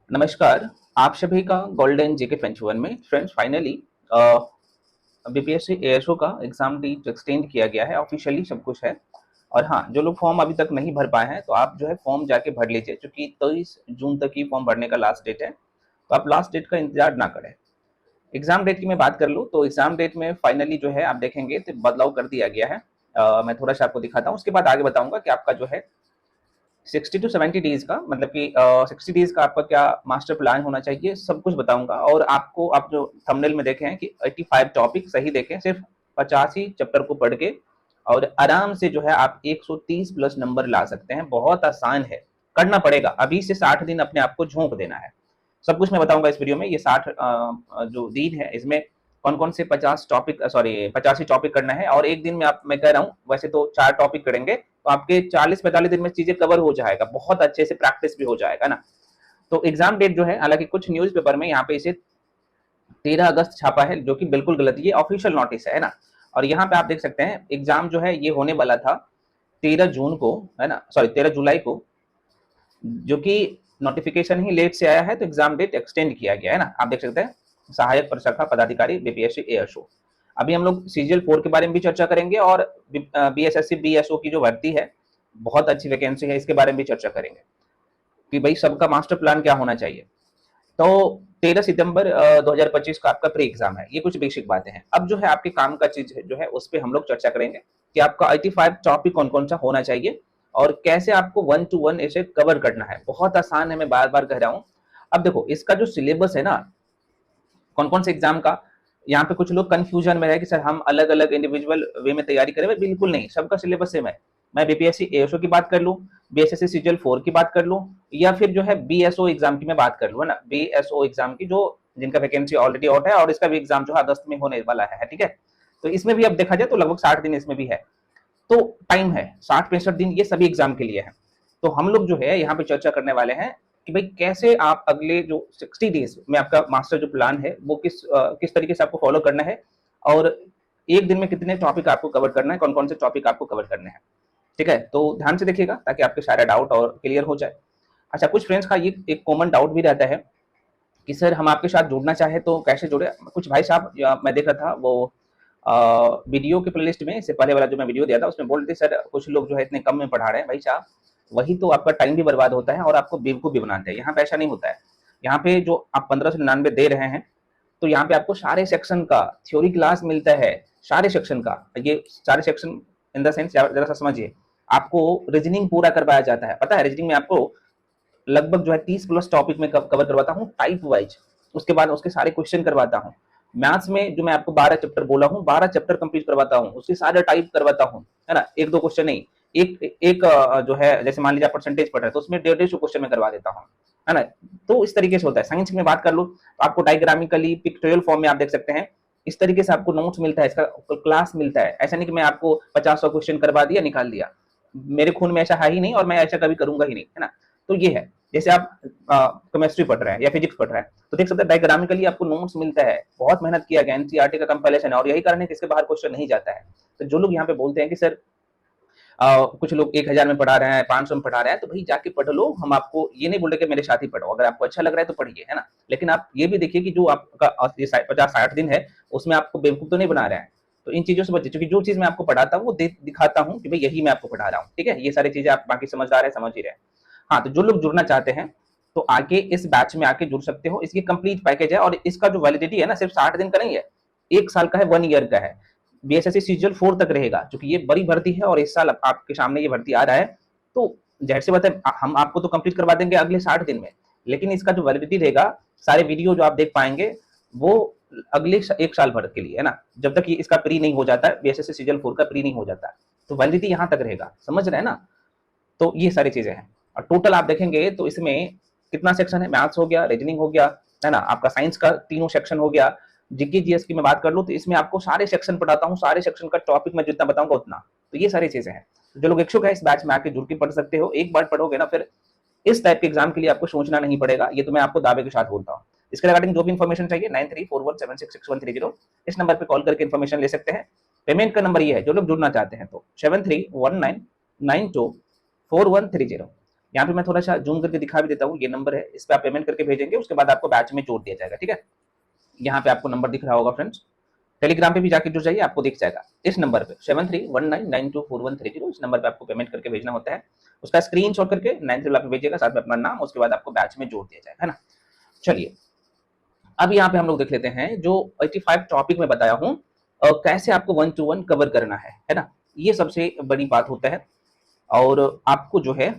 नमस्कार। आप सभी का गोल्डन जीके पेंचुअन में फ्रेंड्स फाइनली बीपीएससी एएसओ का एग्जाम डेट एक्सटेंड किया गया है। ऑफिशियली सब कुछ है। और हाँ, जो लोग फॉर्म अभी तक नहीं भर पाए हैं तो आप जो है फॉर्म जाके भर लीजिए, क्योंकि 23 जून तक ही फॉर्म भरने का लास्ट डेट है। तो आप लास्ट डेट का इंतजार ना करें। एग्जाम डेट की मैं बात कर लूँ तो एग्जाम डेट में फाइनली जो है आप देखेंगे तो बदलाव कर दिया गया है। मैं थोड़ा सा आपको दिखाता हूँ, उसके बाद आगे बताऊंगा कि आपका जो है 60 to 70 डेज का मतलब कि 60 डेज का आपका क्या मास्टर प्लान होना चाहिए, सब कुछ बताऊंगा। और आपको आप जो थंबनेल में देखे हैं कि 85 टॉपिक सही देखें, सिर्फ 50 ही चैप्टर को पढ़ के और आराम से जो है आप 130 प्लस नंबर ला सकते हैं। बहुत आसान है, करना पड़ेगा। अभी से 60 दिन अपने आप को झोंक देना है। सब कुछ मैं बताऊंगा इस वीडियो में। ये 60 जो दिन है इसमें कौन कौन से 50 टॉपिक 85 टॉपिक करना है। और एक दिन में आप, मैं कह रहा हूँ वैसे तो 4 टॉपिक करेंगे तो आपके 40-45 दिन में चीजें कवर हो जाएगा, बहुत अच्छे से प्रैक्टिस भी हो जाएगा ना। तो एग्जाम डेट जो है, हालांकि कुछ न्यूज पेपर में यहाँ पे इसे 13 अगस्त छापा है, जो कि बिल्कुल गलत, ये ऑफिशियल नोटिस है ना। और यहाँ पे आप देख सकते हैं एग्जाम जो है ये होने वाला था 13 जून को, है ना, 13 जुलाई को, जो कि नोटिफिकेशन ही लेट से आया है तो एग्जाम डेट एक्सटेंड किया गया है ना। आप देख सकते हैं सहायक प्रशाखा पदाधिकारी बीपीएससी एएसओ। अभी हम लोग सीजीएल 4 के बारे में भी चर्चा करेंगे और बीएसएससी बीएसओ की जो भर्ती है, बहुत अच्छी वैकेंसी है, इसके बारे में भी चर्चा करेंगे कि भाई सबका मास्टर प्लान क्या होना चाहिए। तो 13 सितंबर 2025 का आपका प्री एग्जाम है। ये कुछ बेसिक बातें हैं। अब जो है आपके काम का चीज जो है उस पर हम लोग चर्चा करेंगे कि आपका 85 टॉपिक कौन कौन सा होना चाहिए और कैसे आपको 1 to 1 इसे कवर करना है। बहुत आसान है, मैं बार बार कह रहा हूँ। अब देखो इसका जो सिलेबस है ना, कौन कौन से एग्जाम का, यहाँ पे कुछ लोग कंफ्यूजन में रहे कि सर हम अलग अलग इंडिविजुअल वे में तैयारी करें। बिल्कुल नहीं, सबका सिलेबस सेम है। मैं बीपीएससी एएसओ की बात कर लूँ, बीएसएससी सीजीएल 4 की बात कर लूँ, या फिर जो है बीएसओ एग्जाम की मैं बात कर लूँ, है ना, बीएसओ एग्जाम की जो जिनका वैकेंसी ऑलरेडी आउट है और इसका भी एग्जाम जो है अगस्त में होने वाला है, ठीक है। तो इसमें भी अब देखा जाए तो लगभग 60 दिन इसमें भी है। तो टाइम है 60-65 दिन, ये सभी एग्जाम के लिए है। तो हम लोग जो है यहाँ पे चर्चा करने वाले हैं कि भाई कैसे आप अगले जो 60 डेज में आपका मास्टर जो प्लान है वो किस तरीके से आपको फॉलो करना है, और एक दिन में कितने टॉपिक आपको कवर करना है, कौन कौन से टॉपिक आपको कवर करने हैं। ठीक है, तो ध्यान से देखिएगा ताकि आपके सारे डाउट और क्लियर हो जाए। अच्छा, कुछ फ्रेंड्स का ये एक कॉमन डाउट भी रहता है कि सर हम आपके साथ जुड़ना चाहे तो कैसे जुड़े। कुछ भाई साहब मैं देख रहा था वो वीडियो के प्लेलिस्ट में, इससे पहले वाला जो मैं वीडियो दिया था उसमें बोल रहे थे सर कुछ लोग जो है इतने कम में पढ़ा रहे हैं। भाई साहब वही तो आपका टाइम भी बर्बाद होता है और आपको बेवकूफ भी बनाते हैं। यहाँ पे ऐसा नहीं होता है। यहाँ पे जो आप 1599 दे रहे हैं तो यहाँ पे आपको सारे सेक्शन का थ्योरी क्लास मिलता है। सारे सेक्शन का, ये सारे सेक्शन इन द सेंस जरा सा समझिए, आपको रीजनिंग पूरा करवाया जाता है। पता है रीजनिंग में आपको लगभग जो है 30 प्लस टॉपिक में कवर करवाता हूँ टाइप वाइज। उसके बाद उसके सारे क्वेश्चन करवाता हूँ। मैथ्स में जो मैं आपको 12 चैप्टर बोला हूँ, 12 चैप्टर कंप्लीट करवाता हूँ, उसके सारे टाइप करवाता हूँ, है ना। एक दो क्वेश्चन नहीं, एक एक जो है जैसे मान लीजिए परसेंटेज पढ़ रहे हैं तो उसमें 150 क्वेश्चन में करवा देता हूँ, है ना। तो इस तरीके से होता है। साइंस की मैं बात कर लूँ तो आपको डायग्रामिकली पिक्टोरियल फॉर्म में आप देख सकते हैं, इस तरीके से आपको नोट्स मिलता है, इसका क्लास मिलता है। ऐसा नहीं कि मैं आपको 50-100 क्वेश्चन करवा दिया निकाल दिया, मेरे खून में ऐसा है ही नहीं और मैं ऐसा कभी करूंगा ही नहीं, है ना। तो ये है, जैसे आप केमिस्ट्री पढ़ रहे हैं या फिजिक्स पढ़ रहे हैं तो देख सकते हैं डायग्रामिकली आपको नोट्स मिलता है। बहुत मेहनत किया गया, एनसीईआरटी का कंपाइलेशन है और यही कारण है कि इसके बाहर क्वेश्चन नहीं जाता है। तो जो लोग यहाँ पे बोलते हैं कि सर कुछ लोग 1000 में पढ़ा रहे हैं, 500 में पढ़ा रहे हैं, तो भाई जाके पढ़ लो। हम आपको ये नहीं बोल रहे कि मेरे साथ ही पढ़ो, अगर आपको अच्छा लग रहा है तो पढ़िए, है ना। लेकिन आप ये भी देखिए कि जो आपका 50-60 दिन है उसमें आपको बेवकूफ तो नहीं बना रहे हैं। तो इन चीजों से बचिए, क्योंकि जो चीज मैं आपको पढ़ाता हूँ वो दिखाता हूँ कि भाई यही मैं आपको पढ़ा रहा हूँ, ठीक है। ये सारी चीजें आप बाकी समझदार है, समझ ही रहे हैं। हाँ, तो जो लोग जुड़ना चाहते हैं तो आगे इस बैच में आके जुड़ सकते हो। इसकी कंप्लीट पैकेज है और इसका जो वैलिडिटी है ना सिर्फ 60 दिन का नहीं है, 1 साल का है, 1 ईयर का है। बीएसएससी सीजीएल 4 तक रहेगा, क्योंकि ये बड़ी भर्ती है और इस साल आपके सामने ये भर्ती आ रहा है। तो जाहिर सी बात है हम आपको तो कंप्लीट करवा देंगे अगले 60 दिन में, लेकिन इसका जो वैलिडिटी रहेगा, सारे वीडियो जो आप देख पाएंगे वो अगले 1 साल भर के लिए, है ना। जब तक ये इसका प्री नहीं हो जाता है, बीएसएससी सीजीएल 4 का प्री नहीं हो जाता है, तो वैलिडिटी यहाँ तक रहेगा, समझ रहे हैं ना। तो ये सारी चीजें हैं। और टोटल आप देखेंगे तो इसमें कितना सेक्शन है, मैथ्स हो गया, रीजनिंग हो गया, है ना, आपका साइंस का तीनों सेक्शन हो गया। जीके जीएस की मैं बात कर लूँ तो इसमें आपको सारे सेक्शन पढ़ाता हूँ, सारे सेक्शन का टॉपिक मैं जितना बताऊंगा उतना। तो ये सारी चीजें हैं। जो लोग इच्छुक है इस बैच में आके जुड़ के पढ़ सकते हो। एक बार पढ़ोगे ना फिर इस टाइप के एग्जाम के लिए आपको सोचना नहीं पड़ेगा, ये तो मैं आपको दावे के साथ बोलता हूँ। इसके रिगार्डिंग जो भी इन्फॉर्मेशन चाहिए 9341766130 इस नंबर पर कॉल करके इन्फॉर्मेशन ले सकते हैं। पेमेंट का नंबर ये है, जो लोग जुड़ना चाहते हैं तो 7319924130। यहाँ पे मैं थोड़ा सा जूम करके दिखा भी देता हूँ, ये नंबर है, इस पे आप पेमेंट करके भेजेंगे, उसके बाद आपको बैच में जोड़ दिया जाएगा। ठीक है, यहाँ पे आपको नंबर दिख रहा होगा फ्रेंड्स, टेलीग्राम पे भी जाके जुड़ जाइए, आपको दिख जाएगा इस नंबर पे 7319924130, इस नंबर पे आपको पेमेंट करके भेजना होता है, उसका स्क्रीनशॉट करके 9 पे भेजिएगा, साथ में अपना नाम, उसके बाद आपको बैच में जोड़ दिया जाएगा, है ना। चलिए अब यहाँ पे हम लोग देख लेते हैं जो 85 टॉपिक में बताया हूँ कैसे आपको 1 to 1 कवर करना है ना, ये सबसे बड़ी बात होता है। और आपको जो है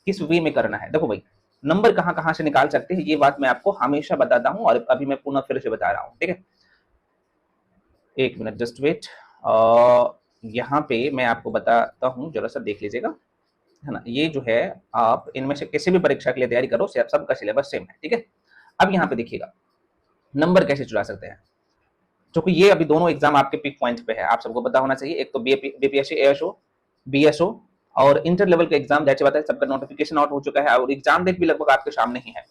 किस वे में करना है, देखो भाई नंबर कहाँ कहाँ से निकाल सकते हैं, ये बात मैं आपको हमेशा बताता हूँ और अभी मैं पुनः फिर से बता रहा हूँ। ठीक है, एक मिनट जस्ट वेट, यहाँ पे मैं आपको बताता हूँ, जरा सा देख लीजिएगा, है ना। ये जो है आप इनमें से किसी भी परीक्षा के लिए तैयारी करो, सबका सिलेबस सेम है। ठीक है, अब यहाँ पे देखिएगा नंबर कैसे चुरा सकते हैं, क्योंकि ये अभी दोनों एग्जाम आपके पिक पॉइंट पे है, आप सबको पता होना चाहिए। एक तो बीपीएससी एएसओ, बीएसओ और इंटर लेवल का एग्जाम, जैसे बात है सबका नोटिफिकेशन आउट हो चुका है और एग्जाम डेट भी लगभग आपके सामने ही है।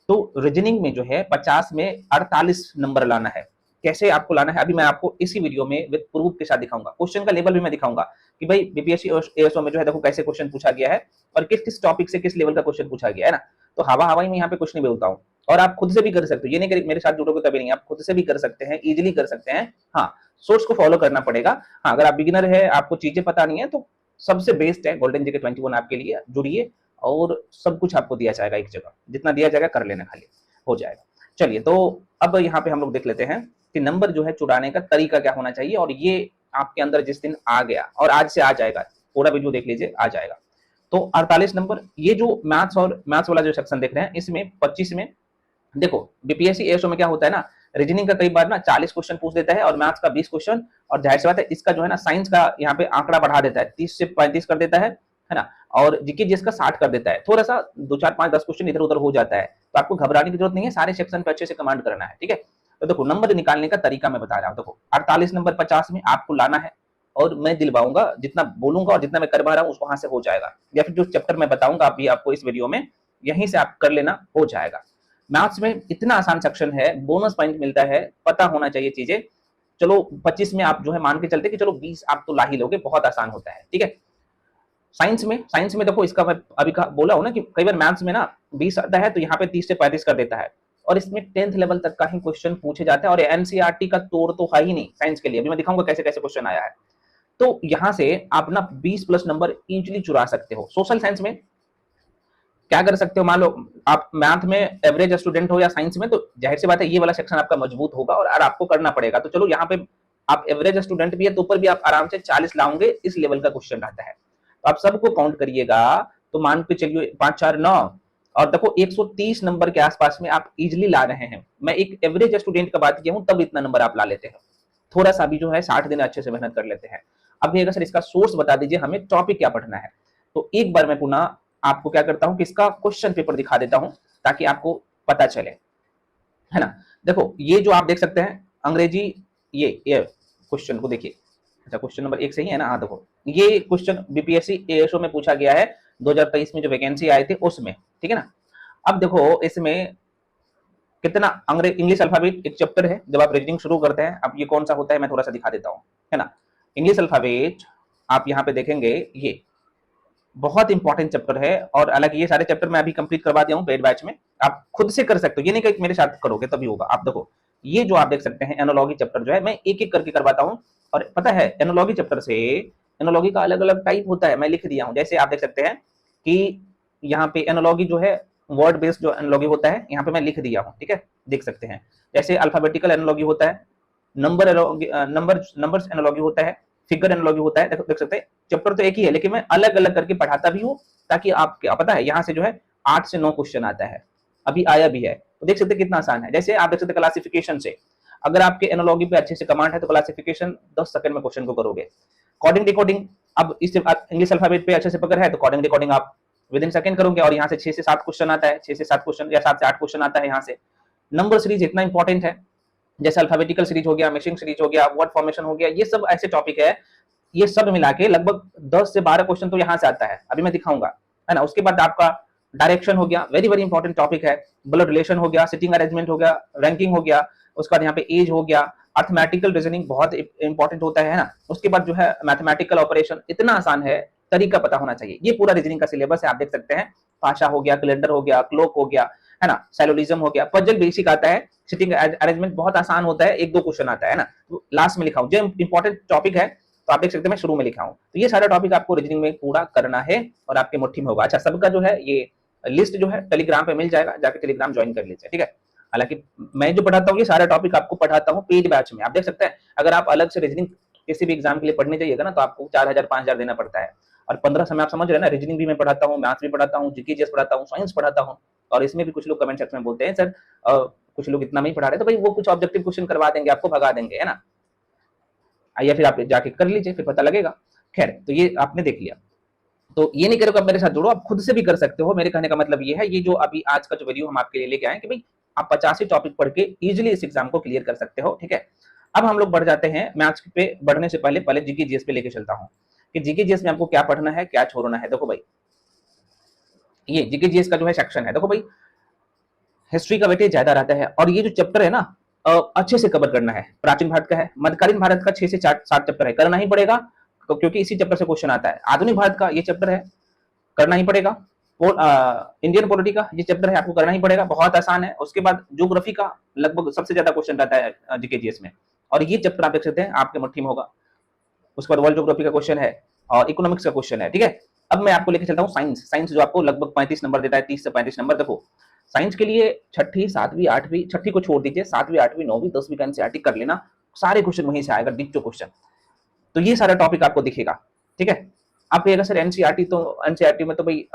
तो रीजनिंग में जो है 50 में 48 नंबर लाना है, कैसे आपको लाना है अभी मैं आपको इसी वीडियो में विद प्रूफ के साथ दिखाऊंगा, क्वेश्चन का लेवल भी मैं दिखाऊंगा कि भाई बीपीएससी एएसओ में जो है देखो कैसे क्वेश्चन पूछा गया है और किस किस टॉपिक से किस लेवल का क्वेश्चन पूछा गया है ना। तो हवा हवाई में यहाँ पे कुछ नहीं बोलता हूँ, और आप खुद से भी कर सकते हो, ये नहीं कि मेरे साथ जुड़ोगे तभी नहीं, आप खुद से भी कर सकते हैं, इजीली कर सकते हैं। हाँ, सोर्स को फॉलो करना पड़ेगा। हाँ, अगर आप बिगिनर है, आपको चीजें पता नहीं है, तो सबसे बेस्ट है गोल्डन जीके 21 आपके लिए, जुड़िए और सब कुछ आपको दिया जाएगा एक जगह, जितना दिया जाएगा कर लेना, खाली हो जाएगा। चलिए तो अब यहाँ पे हम लोग देख लेते हैं कि नंबर जो है चुराने का तरीका क्या होना चाहिए, और ये आपके अंदर जिस दिन आ गया और आज से आ जाएगा, पूरा वीडियो देख लीजिए, आ जाएगा। तो 48 नंबर, ये जो मैथ्स और मैथ्स वाला जो सेक्शन देख रहे हैं, इसमें 25 में देखो बीपीएससी एएसओ में क्या होता है ना, रीजनिंग का कई बार ना 40 क्वेश्चन पूछ देता है और मैथ्स का 20 क्वेश्चन, और जाहिर सी बात है इसका जो है ना साइंस का यहाँ पे आंकड़ा बढ़ा देता है, 30 से 35 कर देता है ना, और जीके जिसका 60 कर देता है, थोड़ा सा 2 4 5 10 क्वेश्चन इधर उधर हो जाता है, तो आपको घबराने की जरूरत नहीं है, सारे सेक्शन पे अच्छे से कमांड करना है। ठीक है, तो देखो नंबर निकालने का तरीका मैं बता रहा हूँ, देखो 48 नंबर 50 में आपको लाना है, और मैं दिलवाऊंगा, जितना बोलूंगा और जितना मैं करवा रहा हूँ वहां से हो जाएगा, या फिर जो चैप्टर मैं बताऊंगा अभी आपको इस वीडियो में, यहीं से आप कर लेना, हो जाएगा। मैथ्स में इतना आसान सेक्शन है, बोनस पॉइंट मिलता है, पता होना चाहिए चीजें। चलो 25 में आप जो है मान के चलते कि चलो 20 आप तो ला ही लोगे, बहुत आसान होता है। ठीक है, साइंस में देखो, इसका मैं अभी बोला हूं ना कि कई बार मैथ्स में ना 20 आता है तो यहाँ पे 30 से 35 कर देता है, और इसमें 10th लेवल तक का ही क्वेश्चन पूछे जाता है, और एनसीईआरटी का तोड़ तो है ही नहीं साइंस के लिए, अभी मैं दिखाऊंगा कैसे कैसे क्वेश्चन आया है। तो यहां से आप ना 20 प्लस नंबर इजीली चुरा सकते हो। सोशल साइंस में क्या कर सकते हो, मान लो आप मैथ में एवरेज स्टूडेंट हो या साइंस में, तो जाहिर सी बात है ये वाला सेक्शन आपका मजबूत होगा और आपको करना पड़ेगा। तो चलो यहाँ पे आप एवरेज स्टूडेंट भी है तो ऊपर भी आप आराम से 40 लाओगे, इस लेवल का क्वेश्चन आता है। तो आप सबको काउंट करिएगा, तो मान के चलिए 5 4 9, और देखो 130 नंबर के आसपास में आप इजिली ला रहे हैं। मैं एक एवरेज स्टूडेंट का बात किया हूं, तब इतना नंबर आप ला लेते हैं, थोड़ा सा भी जो है 60 दिन अच्छे से मेहनत कर लेते हैं। अब भैया सर इसका सोर्स बता दीजिए, हमें टॉपिक क्या पढ़ना है। तो एक बार मैं पुनः आपको क्या करता हूं कि इसका क्वेश्चन पेपर दिखा देता हूं, ताकि आपको पता चले, है ना। देखो ये जो आप देख सकते हैं अंग्रेजी, ये क्वेश्चन को देखिए, अच्छा क्वेश्चन नंबर 1 सही है ना। हाँ देखो ये क्वेश्चन बीपीएससी एएसओ में पूछा गया है 2023 में, जो वैकेंसी आए थे उसमें, ठीक है ना। अब देखो इसमें कितना इंग्लिश अल्फाबेट एक चैप्टर है, जब आप रीडिंग शुरू करते हैं, अब ये कौन सा होता है मैं थोड़ा सा दिखा देता हूँ, है ना। इंग्लिश अल्फाबेट आप यहाँ पे देखेंगे, ये बहुत इंपॉर्टेंट चैप्टर है, और हालांकि ये सारे चैप्टर मैं अभी कंप्लीट करवा दिया हूँ पेड बैच में, आप खुद से कर सकते हो, ये नहीं कि मेरे साथ करोगे तभी होगा। आप देखो ये जो आप देख सकते हैं एनोलॉजी चैप्टर जो है, मैं एक एक करके करवाता हूँ, और पता है एनोलॉजी चैप्टर से एनोलॉजी का अलग अलग टाइप होता है, मैं लिख दिया हूँ। जैसे आप देख सकते हैं कि यहाँ पे एनोलॉजी जो है वर्ड बेस्ड जो एनोलॉजी होता है, यहाँ पे मैं लिख दिया हूँ, ठीक है, देख सकते हैं। जैसे अल्फाबेटिकल एनोलॉजी होता है, नंबर्स एनोलॉजी होता है, फिगर एनोलॉजी होता है, देख सकते हैं। चैप्टर तो एक ही है, लेकिन मैं अलग अलग करके पढ़ाता भी हूँ, ताकि आपको पता है यहाँ से जो है 8 से 9 क्वेश्चन आता है, अभी आया भी है। तो देख सकते हैं कितना आसान है। जैसे आप देख सकते हैं क्लासिफिकेशन से, अगर आपके एनोलॉजी पे अच्छे से कमांड है तो क्लासिफिकेशन 10 सेकंड में क्वेश्चन को करोगे। कोडिंग डिकोडिंग, अब इस इंग्लिश अल्फाबेट पे अच्छे से पकड़ है तो कोडिंग डिकोडिंग आप विद इन सेकंड करोगे, और यहाँ से 6 से 7 क्वेश्चन आता है, 6 से 7 क्वेश्चन या 7 से 8 क्वेश्चन आता है यहाँ से। नंबर सीरीज इतना इंपॉर्टेंट है, जैसे अल्फाबेटिकल सीरीज हो गया, मैशिंग सीरीज हो गया, वर्ड फॉर्मेशन हो गया, ये सब ऐसे टॉपिक है, ये सब मिला के लगभग 10 से 12 क्वेश्चन तो यहाँ से आता है, अभी मैं दिखाऊंगा, है ना। उसके बाद आपका डायरेक्शन हो गया, वेरी वेरी इंपॉर्टेंट टॉपिक है, ब्लड रिलेशन हो गया, सिटिंग अरेंजमेंट हो गया, रैंकिंग हो गया, उसके बाद यहाँ पे एज हो गया, अर्थमेटिकल रीजनिंग बहुत इंपॉर्टेंट होता है ना। उसके बाद जो है मैथमेटिकल ऑपरेशन, इतना आसान है, तरीका पता होना चाहिए। ये पूरा रीजनिंग का सिलेबस है, आप देख सकते हैं भाषा हो गया, कैलेंडर हो गया, क्लॉक हो गया, है ना, सैलोलिज्म हो गया, पजल बेसिक आता है, सिटिंग अरेंजमेंट बहुत आसान होता है, 1-2 क्वेश्चन आता है ना, तो लास्ट में लिखा हूं जो इंपॉर्टेंट टॉपिक है, तो आप देख सकते हैं मैं शुरू में लिखा हूं। तो ये सारा टॉपिक आपको रीजनिंग में पूरा करना है और आपके मुट्ठी में होगा। अच्छा, सबका जो है ये लिस्ट जो है टेलीग्राम पे मिल जाएगा, जाके टेलीग्राम ज्वाइन कर लीजिए, ठीक है। हालांकि मैं जो पढ़ाता हूँ ये सारा टॉपिक आपको पढ़ाता हूँ पेड बैच में, आप देख सकते हैं। अगर आप अलग से रीजनिंग किसी भी एग्जाम के लिए पढ़ने जाइएगा ना, तो आपको 4000 5000 देना पड़ता है, और 1500 में आप समझ रहे हैं ना, रीजनिंग भी मैं पढ़ाता हूँ, मैथ्स भी पढ़ाता हूँ, जीके जीएस पढ़ाता हूँ, साइंस पढ़ाता हूँ। और इसमें भी कुछ लोग कमेंट सेक्शन में बोलते हैं सर कुछ लोग इतना नहीं पढ़ा रहे, तो भाई वो कुछ ऑब्जेक्टिव क्वेश्चन करवा देंगे, आपको भगा देंगे, है ना। या फिर आप जाके कर लीजिए, फिर पता लगेगा। खैर, तो ये आपने देख लिया। तो ये नहीं करो कि आप मेरे साथ जुड़ो, आप खुद से भी कर सकते हो। मेरे कहने का मतलब ये है, ये जो अभी आज का जो वीडियो हम आपके लिए लेके आए कि भाई आप 50 ही टॉपिक पढ़ के इजीली इस एग्जाम को क्लियर कर सकते हो, ठीक है। अब हम लोग बढ़ जाते हैं मैथ्स पे। बढ़ने से पहले जीके जीएस पे लेके चलता हूँ कि जीके जीएस में आपको क्या पढ़ना है, क्या छोड़ना है। देखो भाई, ये जीके जीएस का जो है सेक्शन है, देखो भाई हिस्ट्री का वेटेज ज्यादा रहता है, और ये जो चैप्टर है ना अच्छे से कवर करना है। प्राचीन भारत का है, मध्यकालीन भारत का 6 से 7 चैप्टर है, करना ही पड़ेगा क्योंकि इसी चैप्टर से क्वेश्चन आता है। आधुनिक भारत का ये चैप्टर है, करना ही पड़ेगा। इंडियन पॉलिटी का ये चैप्टर है, आपको करना ही पड़ेगा, बहुत आसान है। उसके बाद ज्योग्राफी का लगभग सबसे ज्यादा क्वेश्चन रहता है जीके जीएस में, और ये चैप्टर आप देख सकते हैं आपके मुट्ठी में होगा। उसके बाद वर्ल्ड ज्योग्राफी का क्वेश्चन है और इकोनॉमिक्स का क्वेश्चन है, ठीक है। अब मैं आपको लेके चलता हूँ साइंस। साइंस जो आपको लगभग 35 नंबर देता है, 30 से 35 नंबर। देखो साइंस के लिए छठी, 7वीं, 8वीं, छठी को छोड़ दीजिए, 7वीं, 8वीं, 9वीं, 10वीं का एनसीईआरटी कर लेना, सारे क्वेश्चन वहीं से आएगा, डिक्टो क्वेश्चन। तो ये सारा टॉपिक आपको दिखेगा, ठीक है। आप कहिएगा सर एनसीईआरटी, तो एनसीईआरटी में तो भाई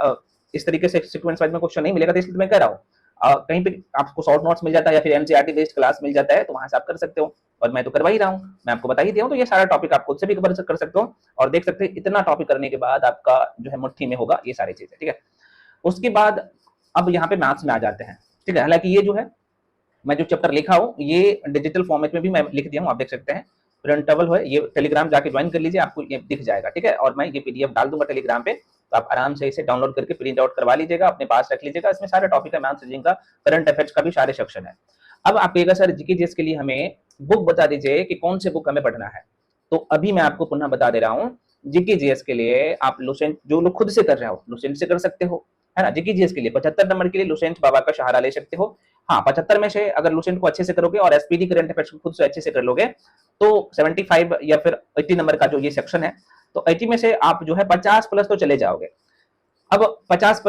इस तरीके से सीक्वेंस वाइज में क्वेश्चन नहीं मिलेगा, तो इसलिए मैं कह रहा हूँ कहीं पे आपको शॉर्ट नोट्स मिल जाता है या फिर एनसीईआरटी बेस्ड क्लास मिल जाता है, तो वहां से आप कर सकते हो। और मैं तो करवा ही रहा हूँ, मैं आपको बता ही दिया हूँ। तो ये सारा टॉपिक आप खुद से भी कवर कर सकते हो, और देख सकते हैं इतना टॉपिक करने के बाद आपका जो है मुट्ठी में होगा ये सारी चीजें, ठीक है। उसके बाद अब यहाँ पे मैथ्स में आ जाते हैं, ठीक है। हालांकि ये जो है मैं जो चैप्टर लिखा हूँ ये डिजिटल फॉर्मेट में भी मैं लिख दिया हूँ, आप देख सकते हैं, प्रिंटेबल है। ये टेलीग्राम जाके ज्वाइन कर लीजिए, आपको ये दिख जाएगा, ठीक है। और मैं ये पीडीएफ डाल दूंगा टेलीग्राम पे, तो आप आराम से इसे डाउनलोड करके प्रिंट आउट करवा लीजिएगा, अपने पास रख लीजिएगा। इसमें सारे टॉपिक है, मैथ्स, रीजनिंग का, करंट अफेयर्स का भी सारे सेक्शन है। अब आप कहिएगा सर जीके जीएस के लिए हमें बुक बता दीजिए कि कौन से बुक हमें पढ़ना है। तो अभी मैं आपको पुनः बता दे रहा हूँ, जीके जीएस के लिए आप लुसेंट, जो लोग खुद से कर रहे हो लुसेंट से कर सकते हो, है ना। जीके जीएस के लिए 75 नंबर के लिए लुसेंट बाबा का सहारा ले सकते हो। हाँ, 75 में से अगर लुसेंट को अच्छे से करोगे और एसपीडी करंट अफेयर्स को खुद से अच्छे से कर लोगे, तो 75 या फिर 80 नंबर का जो ये सेक्शन है, तो 80 में से आप जो है 50 प्लस तो चले जाओगे। अब 50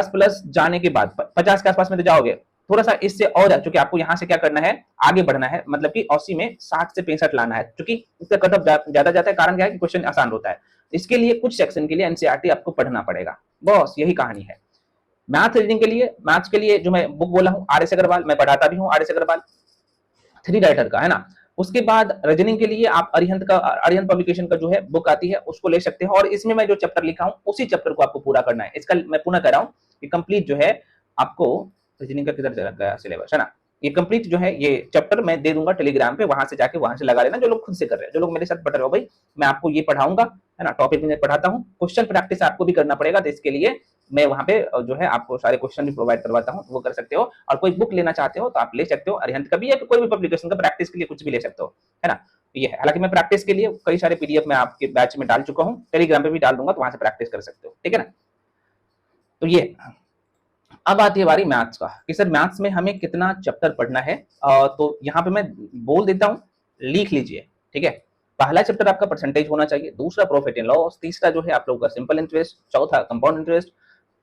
प्लस जाने के बाद 50 के आसपास में तो जाओगे, थोड़ा सा इससे और, क्योंकि आपको यहाँ से क्या करना है, आगे बढ़ना है, मतलब कि 80 में 60 से 65 लाना है, क्योंकि इसका कट ऑफ ज्यादा जाता है। कारण क्या है कि क्वेश्चन आसान होता है। इसके लिए कुछ सेक्शन के लिए एनसीईआरटी आपको पढ़ना पड़ेगा, बस यही कहानी है। मैथ रीडिंग के लिए, मैथ्स के लिए जो मैं बुक बोला हूँ आर एस अग्रवाल, मैं पढ़ाता भी हूँ आर एस अग्रवाल, 3 राइटर का, है ना। उसके बाद रीजनिंग के लिए आप अरिहंत का, अरिहंत पब्लिकेशन का जो है बुक आती है, उसको ले सकते हो। और इसमें मैं जो चैप्टर लिखा हूँ उसी चैप्टर को आपको पूरा करना है। इसका मैं पुनः कह रहा हूँ कि कंप्लीट जो है आपको, रीजनिंग का किधर चला गया सिलेबस, है ना, ये कंप्लीट जो है ये चैप्टर मैं दे दूंगा टेलीग्राम पे, वहां से जाके वहां से लगा लेना। जो लोग खुद से कर रहे हैं, जो लोग मेरे साथ पढ़ रहे हो, भाई मैं आपको ये पढ़ाऊंगा, है ना, टॉपिक में पढ़ाता हूँ। क्वेश्चन प्रैक्टिस आपको भी करना पड़ेगा, तो इसके लिए मैं वहां पे जो है आपको सारे क्वेश्चन भी प्रोवाइड करवाता हूँ, वो कर सकते हो। और कोई बुक लेना चाहते हो तो आप ले सकते हो, अरिहंत का भी या कोई भी पब्लिकेशन का, प्रैक्टिस के लिए कुछ भी ले सकते हो, है ना। ये है, हालांकि मैं प्रैक्टिस के लिए कई सारे पीडीएफ में आपके बैच में डाल चुका हूँ, टेलीग्राम पे भी डाल दूंगा, तो वहां से प्रैक्टिस कर सकते हो, ठीक है ना। तो ये अब आती है बारी मैथ्स का कि सर मैथ्स में हमें कितना चैप्टर पढ़ना है। तो यहाँ पे मैं बोल देता हूँ, लिख लीजिए, ठीक है। पहला चैप्टर आपका परसेंटेज होना चाहिए, दूसरा प्रॉफिट एंड लॉस, तीसरा जो है आप लोगों का सिंपल इंटरेस्ट, चौथा कंपाउंड इंटरेस्ट,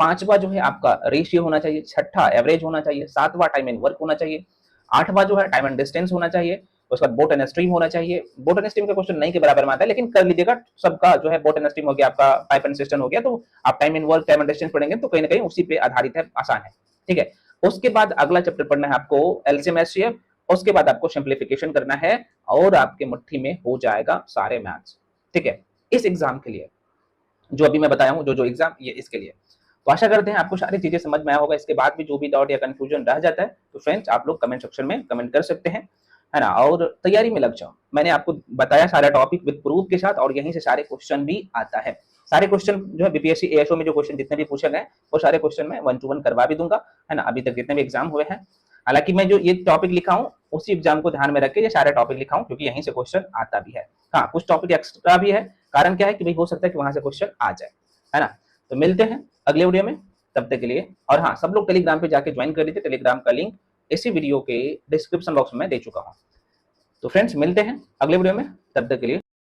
पांचवा जो है आपका रेशियो होना चाहिए, छठा एवरेज होना चाहिए, सातवां टाइम एंड वर्क होना चाहिए, आठवां जो है टाइम एंड डिस्टेंस होना चाहिए। उसके बाद बोट एंड स्ट्रीम होना चाहिए। बोट एंड स्ट्रीम का क्वेश्चन नहीं के बराबर में आता है, लेकिन कर लीजिएगा सबका जो है। बोट एंड स्ट्रीम हो गया आपका, पाइप एंड सिस्टम हो गया, तो आप time and work, time and distance पढ़ेंगे तो कहीं ना कहीं उसी पे आधारित है, आसान है, ठीक है। उसके बाद अगला चैप्टर पढ़ना है आपको एलसीएम एचसीएफ, उसके बाद आपको सिंप्लीफिकेशन करना है, और आपके मुट्ठी में हो जाएगा सारे मैथ्स, ठीक है। इस एग्जाम के लिए जो अभी मैं बताया हूँ, जो जो एग्जाम, ये इसके लिए। तो आशा करते हैं आपको सारी चीजें समझ में आया होगा। इसके बाद भी जो भी डाउट या कंफ्यूजन रह जाता है, तो फ्रेंड्स आप लोग कमेंट सेक्शन में कमेंट कर सकते हैं, है ना। और तैयारी में लग जाओ, मैंने आपको बताया सारा टॉपिक विद प्रूफ के साथ, और यहीं से सारे क्वेश्चन भी आता है। सारे क्वेश्चन जो है बीपीएससी एएसओ में जो क्वेश्चन जितने भी पूछे गए, वो सारे क्वेश्चन मैं 1 to 1 करवा भी दूंगा, है ना, अभी तक जितने भी एग्जाम हुए हैं। हालांकि मैं जो ये टॉपिक लिखा हूँ उसी एग्जाम को ध्यान में रख के ये सारे टॉपिक लिखा हूँ, क्योंकि यहीं से क्वेश्चन आता भी है। हाँ, कुछ टॉपिक एक्स्ट्रा भी है, कारण क्या है कि भाई हो सकता है कि वहां से क्वेश्चन आ जाए, है ना। तो मिलते हैं अगले वीडियो में, तब तक के लिए, और हाँ सब लोग टेलीग्राम पे जाके ज्वाइन कर लीजिए, टेलीग्राम का लिंक इसी वीडियो के डिस्क्रिप्शन बॉक्स में दे चुका हूँ। तो फ्रेंड्स मिलते हैं अगले वीडियो में, तब तक के लिए